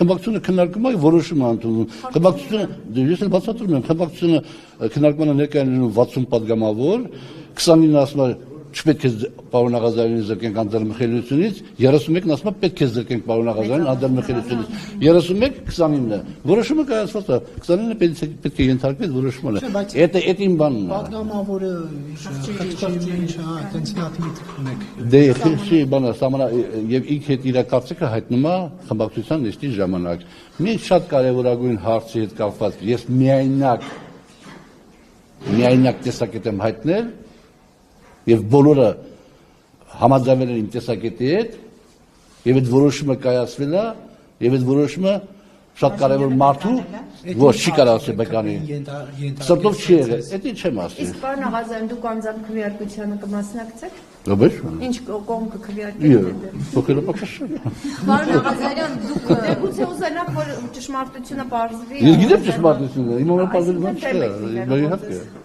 Խմբակցությունը քննարկում է որոշում ընդունում։ Խմբակցությունը ես էլ բացատրում եմ, խմբակցությունը քննարկմանը ներկայանում 60 падգամավոր, 29-ը ասում է չպետք է պարոն Աղազարյանին զրկենք անդրմխելությունից, 31-ն ասում է պետք է զրկենք պարոն Աղազարյանին անդրմխելությունից, 31, 29-ը որոշումը կայացված է, 29-ը պետք է ենթարկվի որոշմանը։ Այդ իմ բանն է։ Պատգամավորը այտենց հատմիտ ունեք։ Դե չի բանը սամարա եւ ինքը այդ իր կարծիքը հայտնում է խմբակցության նիստի ժամանակ։ Մի շատ կարևորագույն հարցի հետ կապված ես միայնակ տեսակետ եմ հայտնել եւ բոլորը համաձայնել են իմ տեսակետի հետ եւ այդ որոշումը կայացվել է եւ այդ որոշումը շատ կարևոր մարդու ոչ չի կարող ասել բեկանի սրտով չի եղել դա չեմ ասի իսկ պարոն Աղազարյան դուք անձամբ քվեարկությանը կմասնակցեք Ո՞վ ինչ կողմ կքվեարկեք փոխելապակաշան Պարոն Աղազարյան դուք գուցե ուզենաք որ ճշմարտությունը բարձվի Ես գիտեմ ճշմարտությունը իմ համար բարձր բան չէ իհարկե